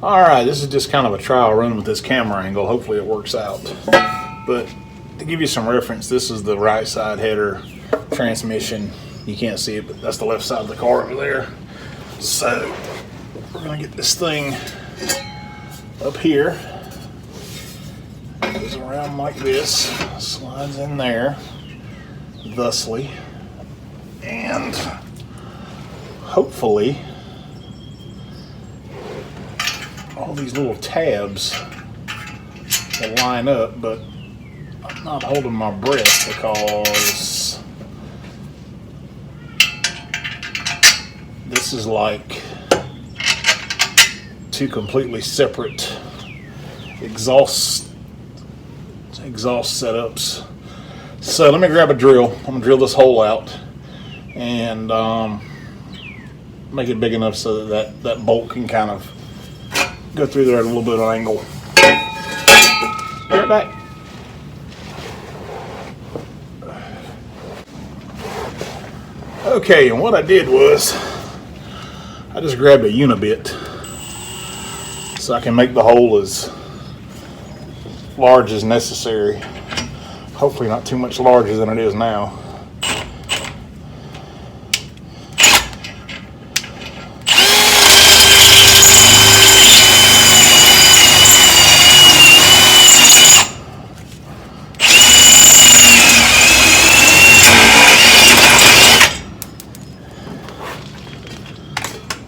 Alright, this is just kind of a trial run with this camera angle. Hopefully it works out. But to give you some reference, this is the right side header transmission. You can't see it, but that's the left side of the car over there. So we're going to get this thing up here. It goes around like this, slides in there, thusly, and hopefully all these little tabs will line up, but I'm not holding my breath because this is like two completely separate exhaust setups. So let me grab a drill. I'm gonna drill this hole out and make it big enough so that bolt can kind of go through there at a little bit of an angle. Be right back. Okay, and what I did was I just grabbed a Unibit so I can make the hole as large as necessary. Hopefully not too much larger than it is now.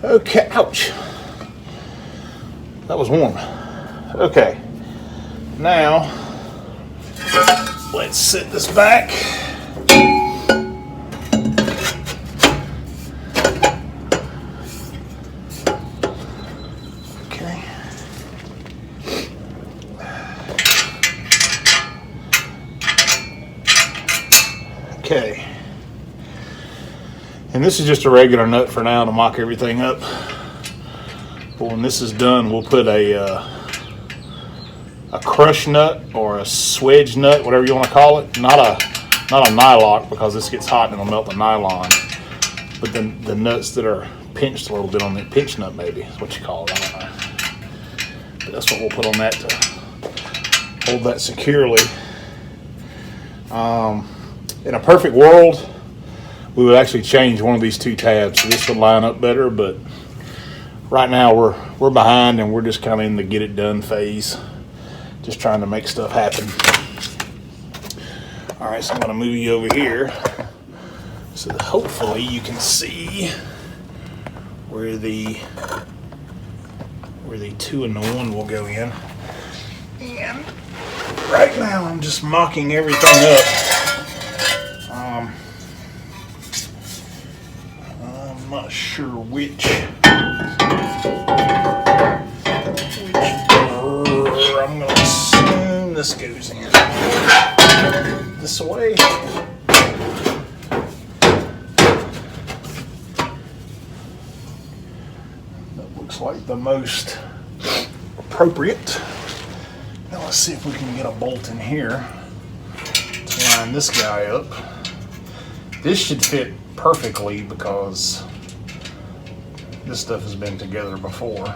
Okay, ouch. That was warm. Okay, now let's set this back. Okay. Okay. And this is just a regular nut for now to mock everything up. But when this is done, we'll put a crush nut or a swedge nut, whatever you want to call it. Not a nylock, because this gets hot and it'll melt the nylon. But then the nuts that are pinched a little bit on the pinch nut, maybe is what you call it. I don't know. But that's what we'll put on that to hold that securely. In a perfect world, we would actually change one of these two tabs so this would line up better, but right now we're behind and we're just kind of in the get it done phase, just trying to make stuff happen. All right, so I'm going to move you over here so that hopefully you can see where the 2 and the 1 will go in. And right now I'm just mocking everything up. I'm not sure which door. I'm going to assume this goes in this way. That looks like the most appropriate. Now let's see if we can get a bolt in here to line this guy up. This should fit perfectly because this stuff has been together before.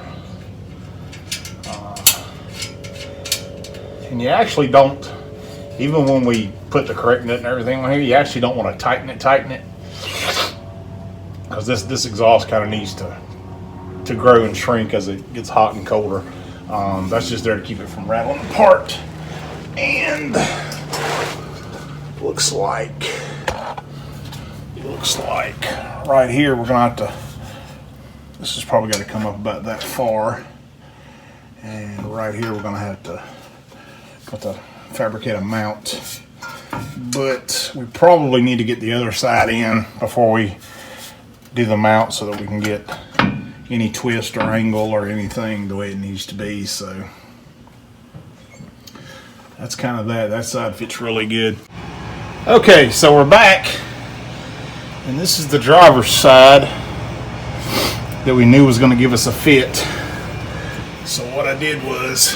And you actually don't, even when we put the correct nut and everything on here, you actually don't want to tighten it. Because this exhaust kind of needs to grow and shrink as it gets hot and colder. That's just there to keep it from rattling apart. And looks like right here we're gonna have to, this is probably got to come up about that far, and right here we're gonna have to fabricate a mount, but we probably need to get the other side in before we do the mount so that we can get any twist or angle or anything the way it needs to be. So that's kind of that side fits really good. Okay, so we're back, and this is the driver's side that we knew was going to give us a fit. So what I did was,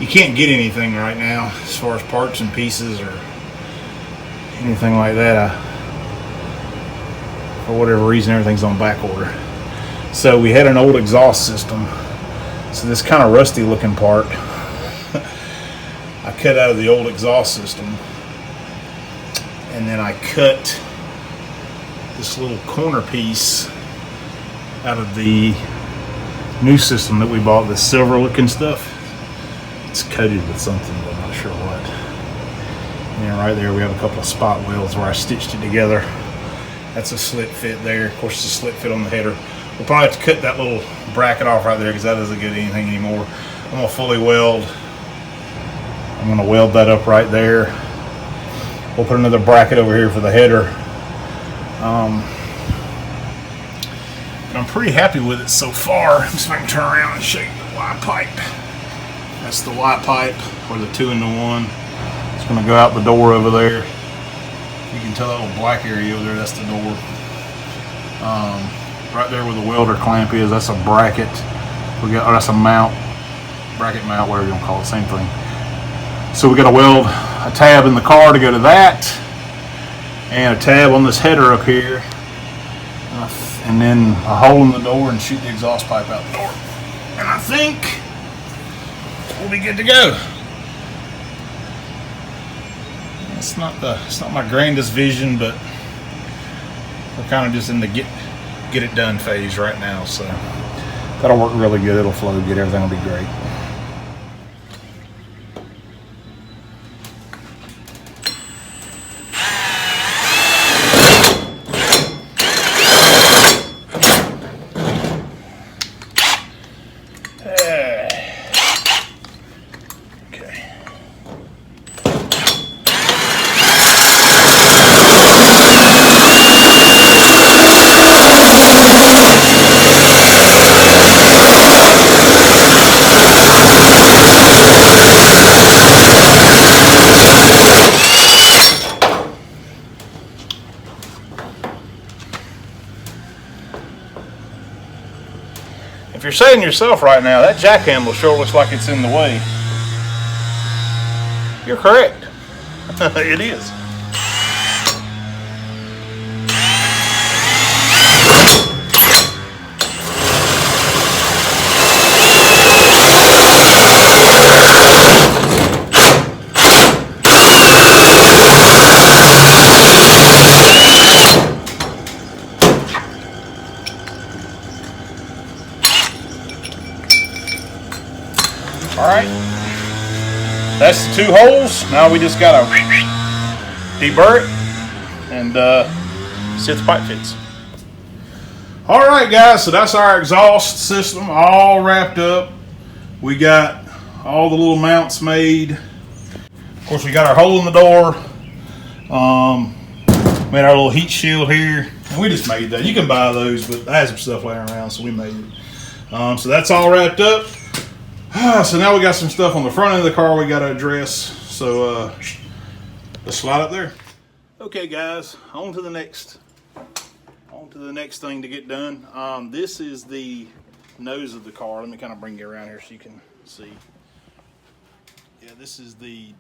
you can't get anything right now as far as parts and pieces or anything like that. For whatever reason, everything's on back order. So we had an old exhaust system. So this kind of rusty looking part, I cut out of the old exhaust system, and then I cut this little corner piece out of the new system that we bought, the silver looking stuff. It's coated with something, but I'm not sure what. And then right there we have a couple of spot welds where I stitched it together. That's a slit fit there. Of course, it's a slit fit on the header. We'll probably have to cut that little bracket off right there because that doesn't get anything anymore. I'm gonna fully weld. I'm gonna weld that up right there. We'll put another bracket over here for the header. And I'm pretty happy with it so far. Let me see if I can turn around and show you the Y pipe. That's the Y pipe, or the 2-in-1. It's gonna go out the door over there. You can tell that little black area over there, that's the door. Right there where the welder clamp is, that's a bracket. That's a mount, bracket mount, whatever you want to call it, same thing. So we got to weld a tab in the car to go to that, and a tab on this header up here, and then a hole in the door and shoot the exhaust pipe out the door. And I think we'll be good to go. It's not my grandest vision, but we're kind of just in the get it done phase right now, so that'll work really good. It'll flow good. Everything will be great. If you're saying to yourself right now, that jack handle sure looks like it's in the way, you're correct. It is. Alright, that's the 2 holes. Now we just gotta deburr it and see if the pipe fits. Alright guys, so that's our exhaust system all wrapped up. We got all the little mounts made. Of course, we got our hole in the door. Made our little heat shield here. And we just made that. You can buy those, but I had some stuff laying around, so we made it. So that's all wrapped up. So now we got some stuff on the front end of the car we got to address. So let's slide up there. Okay, guys, on to the next thing to get done. This is the nose of the car. Let me kind of bring you around here so you can see. Yeah, this is the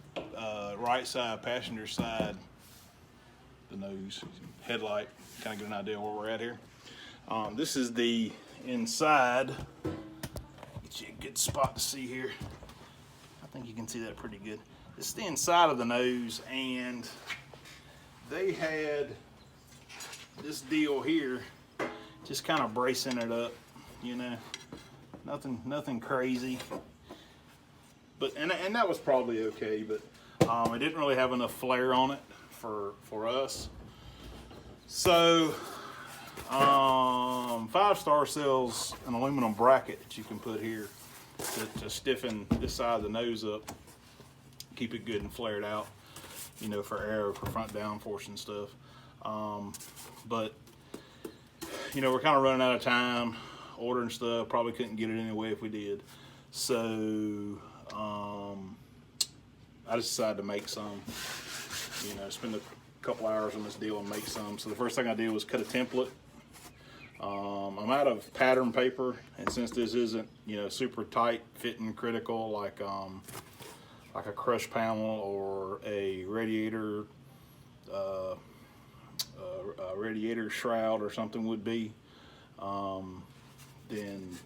right side, passenger side, the nose, headlight. Kind of get an idea where we're at here. This is the inside. Get you a good spot to see here. I think you can see that pretty good. This is the inside of the nose, and they had this deal here, just kind of bracing it up, you know, nothing crazy. But and that was probably okay, but it didn't really have enough flare on it for us. So 5-Star sells an aluminum bracket that you can put here to stiffen this side of the nose up, keep it good and flared out, you know, for air, for front downforce and stuff. But you know, we're kind of running out of time ordering stuff. Probably couldn't get it anyway if we did. So I just decided to make some. You know, spend a couple hours on this deal and make some. So the first thing I did was cut a template. I'm out of pattern paper, and since this isn't, you know, super tight fitting critical like a crush panel or a radiator radiator shroud or something would be, then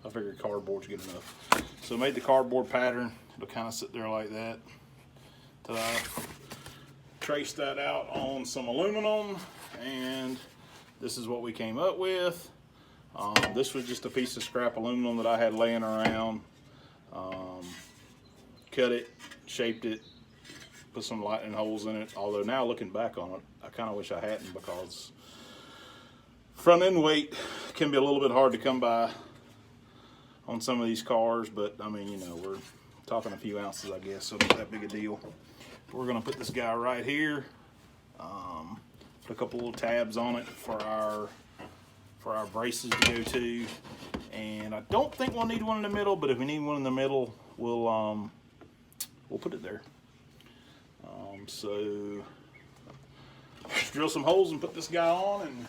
I figured cardboard's good enough. So I made the cardboard pattern. It'll kind of sit there like that. Ta-da. Traced that out on some aluminum, and this is what we came up with. This was just a piece of scrap aluminum that I had laying around. Cut it, shaped it, put some lightning holes in it. Although now looking back on it, I kind of wish I hadn't, because front end weight can be a little bit hard to come by on some of these cars. But I mean, you know, we're talking a few ounces, I guess, so not that big a deal. We're gonna put this guy right here. Put a couple little tabs on it for our braces to go to, and I don't think we'll need one in the middle, but if we need one in the middle, we'll put it there. So let's drill some holes and put this guy on. And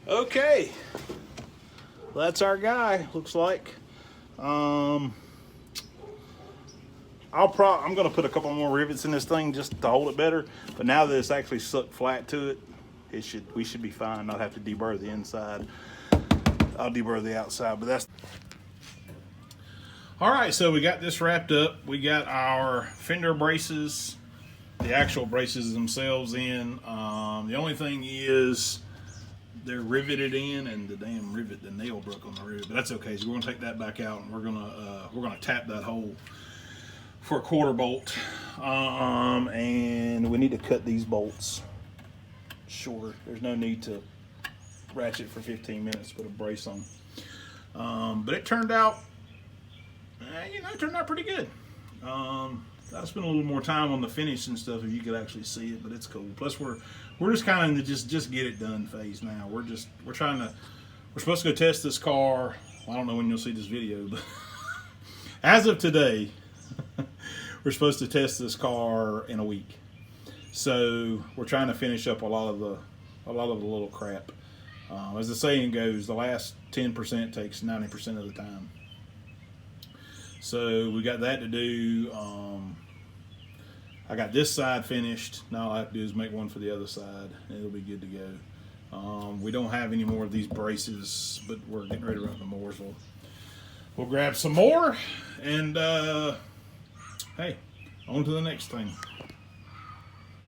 okay, well, that's our guy. Looks like. I'm gonna put a couple more rivets in this thing just to hold it better. But now that it's actually stuck flat to it, we should be fine. Not have to deburr the inside. I'll deburr the outside, but that's. All right, so we got this wrapped up. We got our fender braces, the actual braces themselves in. The only thing is they're riveted in, and the damn rivet, the nail broke on the rivet. But that's okay. So we're gonna take that back out, and we're gonna tap that hole for a quarter bolt. And we need to cut these bolts shorter. There's no need to ratchet for 15 minutes, put a brace on. But it turned out, it turned out pretty good. I spent a little more time on the finish and stuff if you could actually see it, but it's cool. Plus we're just kind of in the just get it done phase now. We're supposed to go test this car. Well, I don't know when you'll see this video, but as of today, we're supposed to test this car in a week. So we're trying to finish up a lot of the little crap. As the saying goes, the last 10% takes 90% of the time. So we got that to do. I got this side finished. Now all I have to do is make one for the other side, and it'll be good to go. We don't have any more of these braces, but we're getting ready to run the more. So we'll grab some more, and hey, on to the next thing.